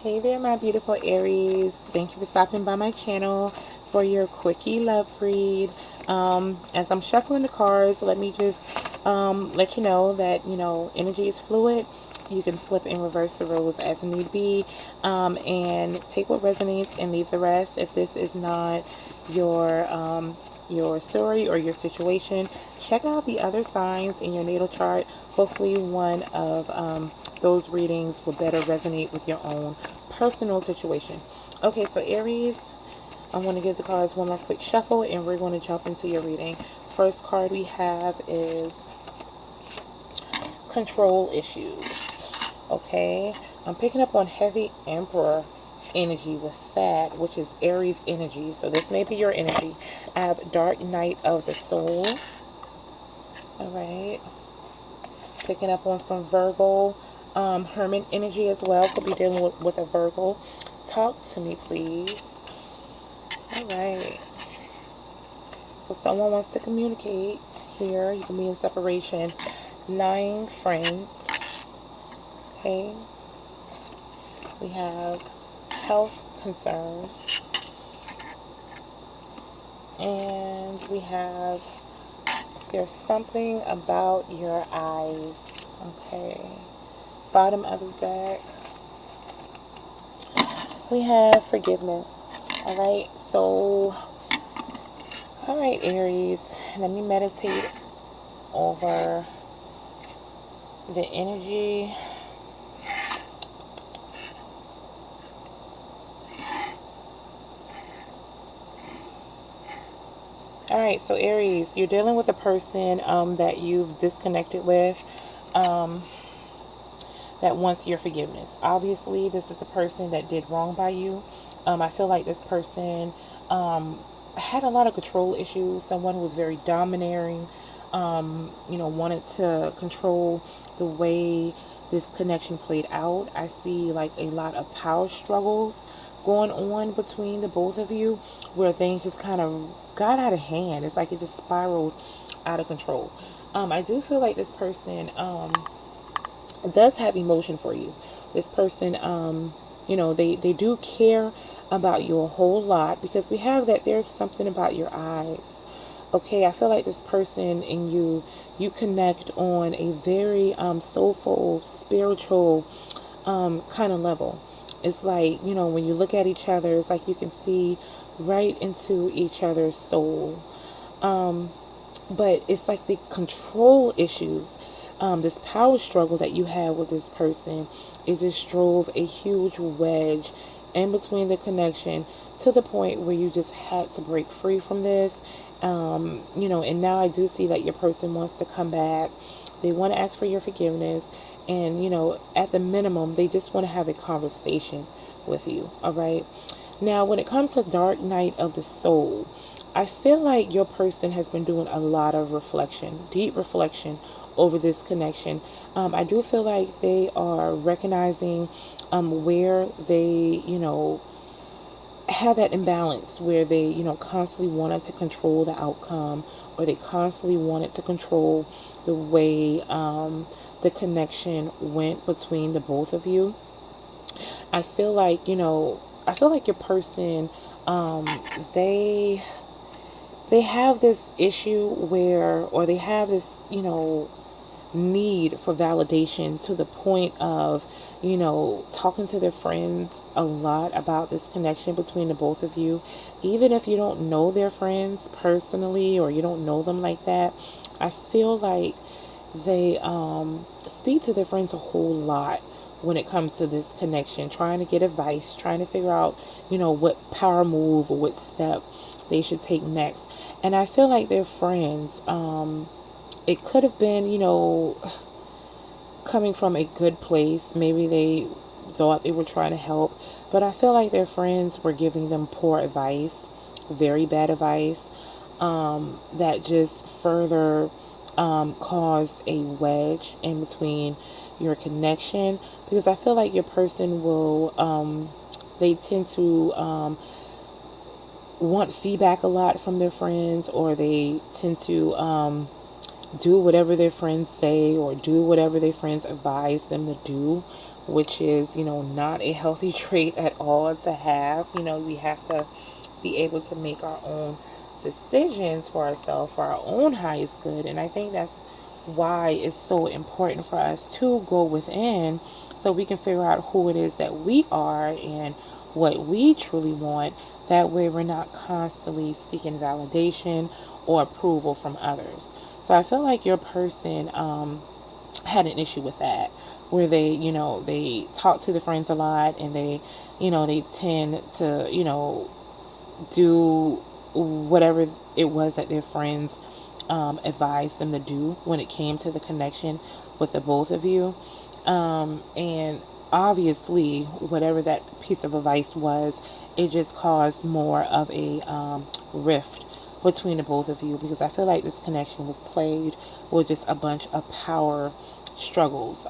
Hey there, my beautiful Aries. Thank you for stopping by my channel for your quickie love read. As I'm shuffling the cards, let me just let you know that, energy is fluid. You can flip and reverse the roles as need be, and take what resonates and leave the rest. If this is not your story or your situation, check out the other signs in your natal chart. Hopefully one of those readings will better resonate with your own personal situation. Okay, so Aries, I'm going to give the cards one more quick shuffle and we're going to jump into your reading. First card we have is control issues. Okay, I'm picking up on heavy Emperor energy with that, which is Aries energy. So this may be your energy. I have Dark Night of the Soul. All right, picking up on some Virgo, Hermit energy as well. Could be dealing with a Virgo. Talk to me, please. All right. So someone wants to communicate here. You can be in separation. Lying friends. Okay. We have health concerns. And we have there's something about your eyes. Okay. Bottom of the deck. We have forgiveness. Alright, so alright, Aries, let me meditate over the energy. Alright, so Aries, you're dealing with a person that you've disconnected with, that wants your forgiveness. Obviously, this is a person that did wrong by you. I feel like this person had a lot of control issues. Someone who was very domineering, wanted to control the way this connection played out. I see like a lot of power struggles going on between the both of you where things just kind of got out of hand. It's like it just spiraled out of control. I do feel like this person does have emotion for you. This person, they do care about you a whole lot, because we have that there's something about your eyes. Okay, I feel like this person and you connect on a very soulful, spiritual kind of level. It's like, when you look at each other, it's like you can see right into each other's soul. But it's like the control issues, this power struggle that you have with this person, it just drove a huge wedge in between the connection to the point where you just had to break free from this. And now I do see that your person wants to come back. They want to ask for your forgiveness. And, at the minimum, they just want to have a conversation with you. All right. Now, when it comes to Dark Night of the Soul, I feel like your person has been doing a lot of reflection, deep reflection over this connection. I do feel like they are recognizing where they, have that imbalance where they, constantly wanted to control the outcome, or they constantly wanted to control the way the connection went between the both of you. I feel like, your person, they have this issue where, or they have this, need for validation to the point of, talking to their friends a lot about this connection between the both of you. Even if you don't know their friends personally, or you don't know them like that, I feel like they speak to their friends a whole lot when it comes to this connection, trying to get advice, trying to figure out, what power move or what step they should take next. And I feel like their friends, it could have been, coming from a good place. Maybe they thought they were trying to help, but I feel like their friends were giving them poor advice, very bad advice, that just further caused a wedge in between your connection. Because I feel like your person will, they tend to want feedback a lot from their friends, or they tend to do whatever their friends say, or do whatever their friends advise them to do which is, not a healthy trait at all to have. We have to be able to make our own decisions for ourselves, for our own highest good. And I think that's why it's so important for us to go within so we can figure out who it is that we are and what we truly want. That way we're not constantly seeking validation or approval from others. So I feel like your person had an issue with that, where they talk to the friends a lot, and they tend to, do whatever it was that their friends advised them to do when it came to the connection with the both of you. And obviously, whatever that piece of advice was, it just caused more of a rift between the both of you, because I feel like this connection was played with just a bunch of power struggles,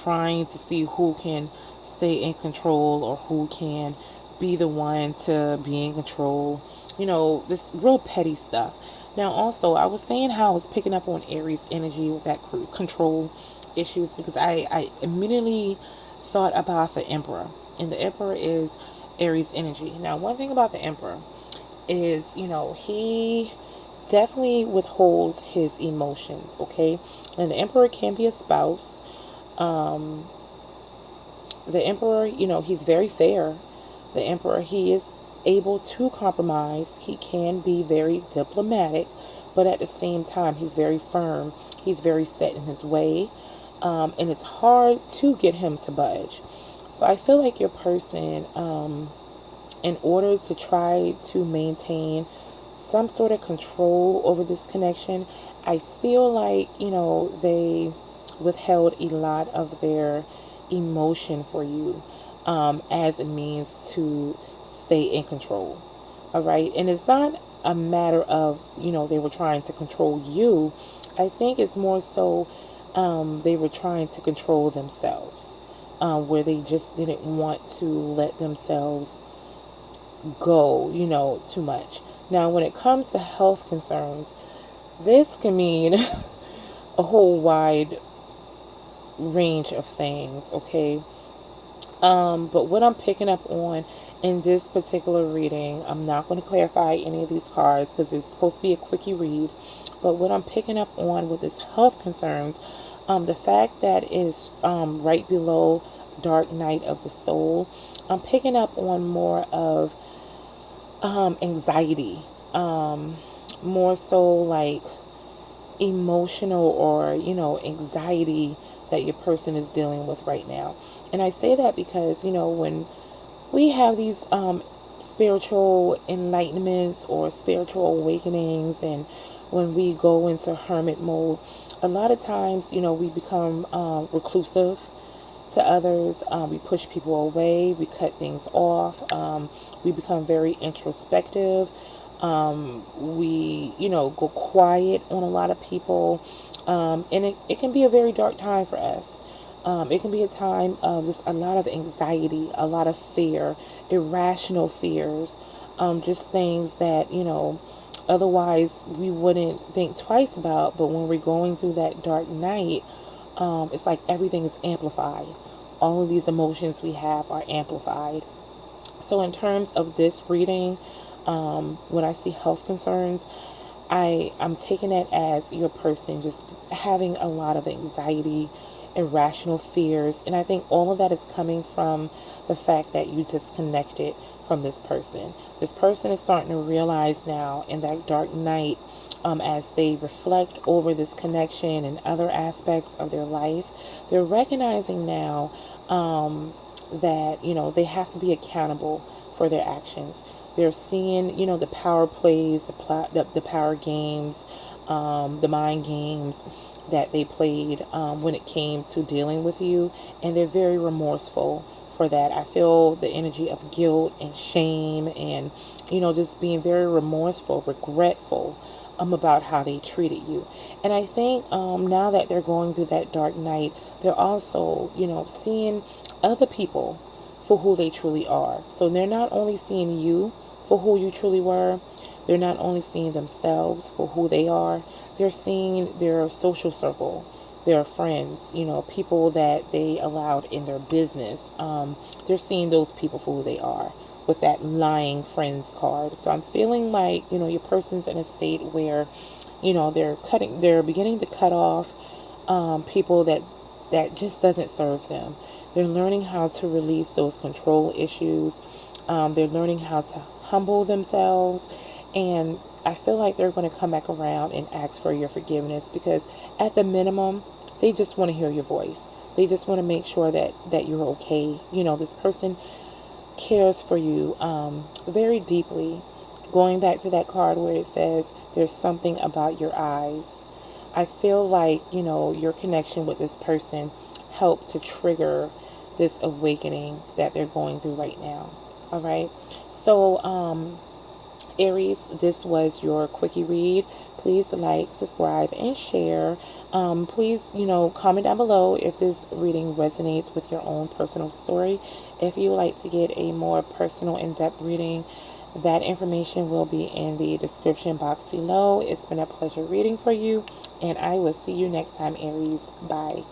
trying to see who can stay in control or who can be the one to be in control. This real petty stuff. Now, also, I was saying how I was picking up on Aries energy with that control issues, because I immediately thought about the Emperor, and the Emperor is Aries energy. Now, one thing about the Emperor is, he definitely withholds his emotions, okay? And the Emperor can be a spouse. The Emperor, he's very fair. The Emperor, he is able to compromise. He can be very diplomatic, but at the same time, he's very firm. He's very set in his way. And it's hard to get him to budge. So I feel like your person, in order to try to maintain some sort of control over this connection, I feel like, they withheld a lot of their emotion for you, as a means to stay in control. All right. And it's not a matter of, they were trying to control you. I think it's more so, they were trying to control themselves, where they just didn't want to let themselves go, too much. Now, when it comes to health concerns, this can mean a whole wide range of things, okay? But what I'm picking up on in this particular reading, I'm not going to clarify any of these cards because it's supposed to be a quickie read. But what I'm picking up on with this health concerns, the fact that is right below Dark Night of the Soul, I'm picking up on more of anxiety, more so like emotional or, anxiety that your person is dealing with right now. And I say that because, when we have these spiritual enlightenments or spiritual awakenings, and when we go into hermit mode, a lot of times, we become reclusive to others. We push people away. We cut things off. We become very introspective. We, go quiet on a lot of people. And it can be a very dark time for us. It can be a time of just a lot of anxiety, a lot of fear, irrational fears, just things that, otherwise we wouldn't think twice about. But when we're going through that dark night, it's like everything is amplified. All of these emotions we have are amplified. So in terms of this reading, when I see health concerns, I'm taking it as your person just having a lot of anxiety, irrational fears. And I think all of that is coming from the fact that you disconnected from this person. This person is starting to realize now in that dark night, as they reflect over this connection and other aspects of their life, they're recognizing now that, they have to be accountable for their actions. They're seeing, the power plays, the power games, the mind games that they played when it came to dealing with you, and they're very remorseful for that. I feel the energy of guilt and shame and, just being very remorseful, regretful about how they treated you. And I think now that they're going through that dark night, they're also, seeing other people for who they truly are. So they're not only seeing you for who you truly were, they're not only seeing themselves for who they are, they're seeing their social circle their friends, people that they allowed in their business. They're seeing those people for who they are with that lying friends card. So I'm feeling like, your person's in a state where, they're beginning to cut off people that just doesn't serve them. They're learning how to release those control issues. They're learning how to humble themselves. And I feel like they're going to come back around and ask for your forgiveness, because at the minimum, they just want to hear your voice. They just want to make sure that you're okay. This person cares for you very deeply. Going back to that card where it says, there's something about your eyes. I feel like, your connection with this person helped to trigger this awakening that they're going through right now. All right. So, Aries, this was your quickie read. Please like, subscribe, and share. Please, comment down below if this reading resonates with your own personal story. If you would like to get a more personal, in-depth reading, that information will be in the description box below. It's been a pleasure reading for you, and I will see you next time, Aries. Bye.